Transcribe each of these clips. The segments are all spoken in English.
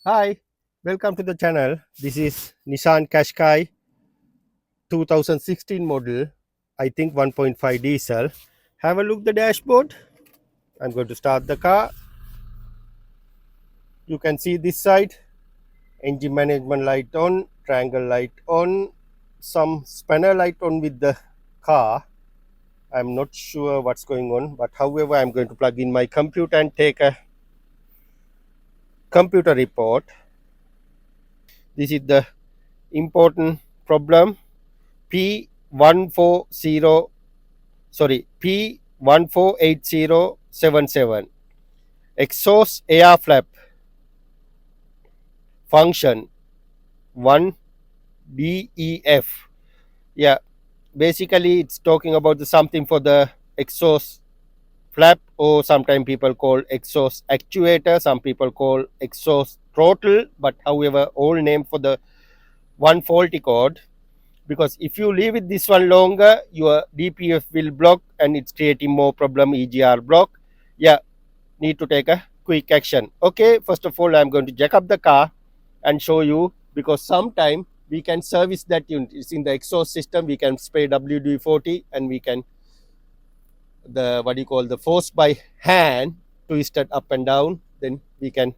Hi, welcome to the channel. This is Nissan Qashqai 2016 model, I think 1.5 diesel. Have a look the dashboard. I'm going to start the car. You can see this side, engine management light on, triangle light on, some spanner light on with the car. I'm not sure what's going on, but however, I'm going to plug in my computer and take a computer report. This is the important problem P140 P148077 exhaust air flap function 1 DEF. Yeah, basically it's talking about the something for the exhaust flap, or sometimes people call exhaust actuator, some people call exhaust throttle, but however all name for the one faulty code, because if you leave it this one longer your DPF will block and it's creating more problem, EGR block. Yeah, need to take a quick action. Okay, first of all I'm going to jack up the car and show you, because sometime we can service that unit. It's in the exhaust system, we can spray WD-40 and we can the what do you call the force by hand, twist it up and down, then we can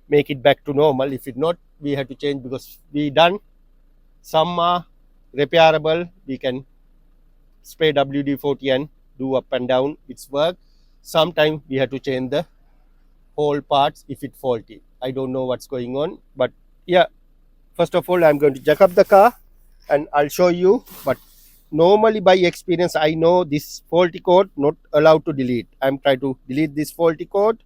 make it back to normal. If it not, we have to change, because we done some are repairable, we can spray WD-40 and do up and down, it's work. Sometimes we have to change the whole parts if it faulty. I don't know what's going on, but yeah, first of all I'm going to jack up the car and I'll show you. But normally by experience I know this faulty code not allowed to delete. I'm trying to delete this faulty code.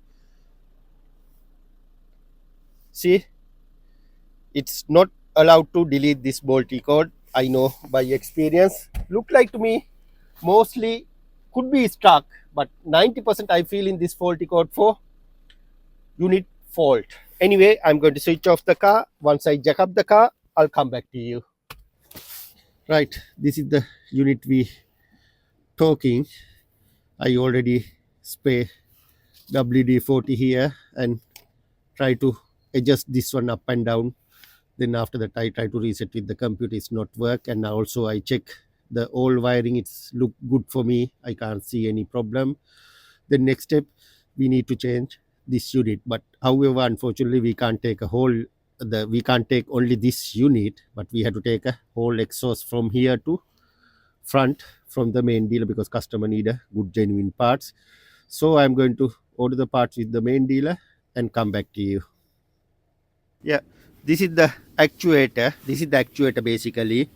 See, it's not allowed to delete this faulty code. I know by experience. Look like to me mostly could be stuck, but 90% I feel in this faulty code for unit fault. Anyway, I'm going to switch off the car. Once I jack up the car, I'll come back to you. Right, this is the unit we talking. I already spray WD-40 here and try to adjust this one up and down. Then after that I try to reset with the computer, it's not work. And also I check the old wiring, it's look good for me, I can't see any problem. The next step, we need to change this unit, but however unfortunately we can't take a whole we can't take only this unit, but we have to take a whole exhaust from here to front from the main dealer, because customer need a good genuine parts. So I'm going to order the parts with the main dealer and come back to you. Yeah, this is the actuator basically.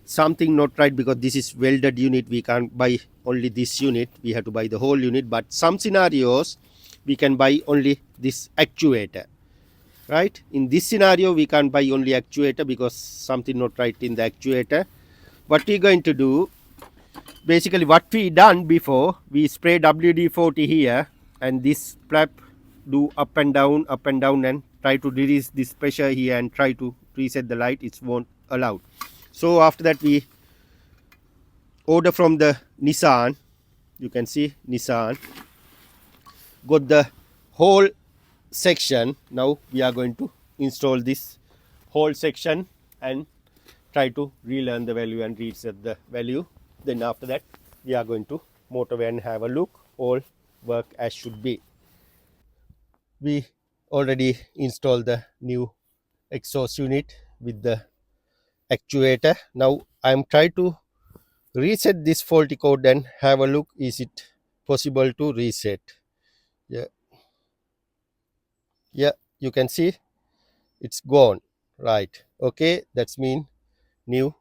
Something not right, because this is welded unit, we can't buy only this unit, we have to buy the whole unit. But some scenarios we can buy only this actuator, right? In this scenario we can't buy only actuator because something not right in the actuator. What we're going to do, basically what we done before, we spray WD-40 here and this flap do up and down and try to release this pressure here and try to reset the light, it won't allow. So after that we order from the Nissan. You can see Nissan got the whole section. Now we are going to install this whole section and try to relearn the value and reset the value. Then after that we are going to motorway and have a look, all work as should be. We already installed the new exhaust unit with the actuator. Now I'm trying to reset this faulty code and have a look, is it possible to reset. Yeah, yeah, you can see it's gone, right? Okay, that's mean new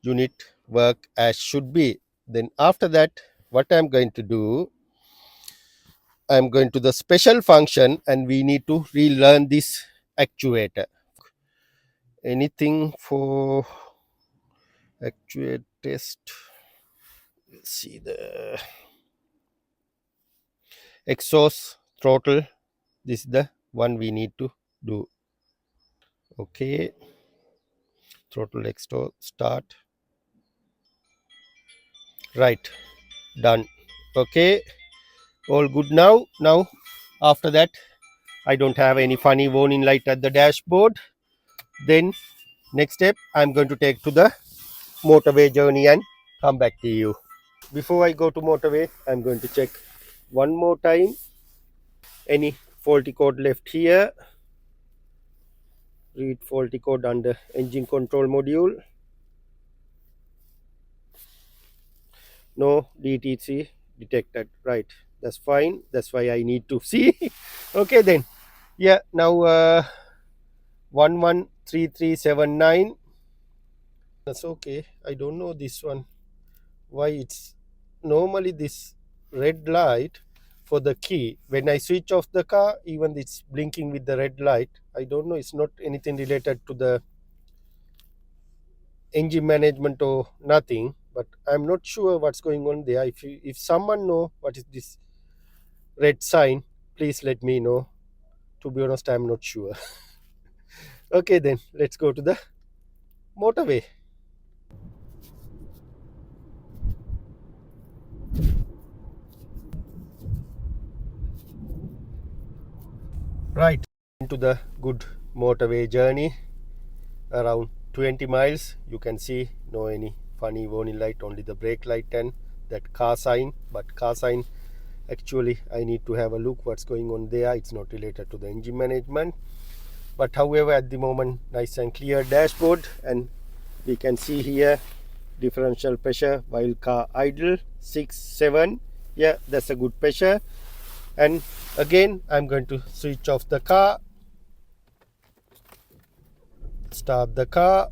unit work as should be. Then after that what I'm going to do, I'm going to the special function and we need to relearn this actuator. Anything for actuate test, let's see the exhaust throttle, this is the one we need to do. Okay, throttle exhaust start, right, done. Okay, all good now. Now after that I don't have any funny warning light at the dashboard. Then next step, I'm going to take to the motorway journey and come back to you. Before I go to motorway, I'm going to check one more time any faulty code left here. Read faulty code under engine control module. No DTC detected. Right, that's fine. That's why I need to see. Okay then. Yeah, now 113379. That's okay. I don't know this one. Why it's normally this red light for the key. When I switch off the car, even it's blinking with the red light. I don't know. It's not anything related to the engine management or nothing. But I'm not sure what's going on there. If someone know what is this red sign, please let me know. To be honest, I'm not sure. Okay then, let's go to the motorway. Right, into the good motorway journey, around 20 miles. You can see no any funny warning light, only the brake light and that car sign. But car sign, actually I need to have a look what's going on there. It's not related to the engine management, but however at the moment nice and clear dashboard, and we can see here differential pressure while car idle 6-7. Yeah, that's a good pressure. And again I'm going to switch off the car, start the car,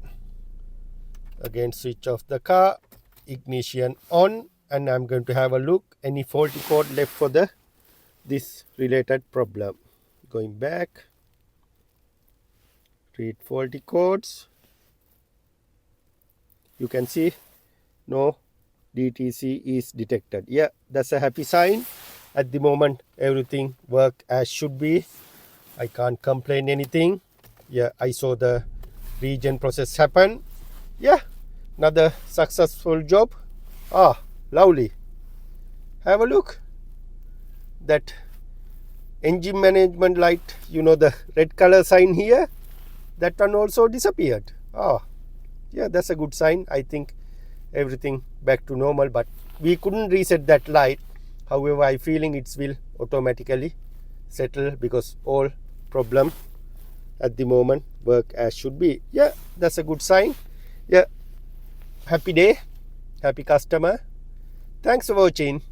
again switch off the car, ignition on, and I'm going to have a look any faulty code left for the this related problem. Going back, read faulty codes. You can see no DTC is detected. Yeah, that's a happy sign. At the moment everything work as should be. I can't complain anything. Yeah, I saw the regen process happen. Yeah, another successful job. Ah, lovely. Have a look. That engine management light, you know, the red color sign here, that one also disappeared. Ah, yeah, that's a good sign. I think everything back to normal, but we couldn't reset that light. However, I feeling it will automatically settle because all problem at the moment work as should be. Yeah, that's a good sign. Yeah, happy day, happy customer. Thanks for watching.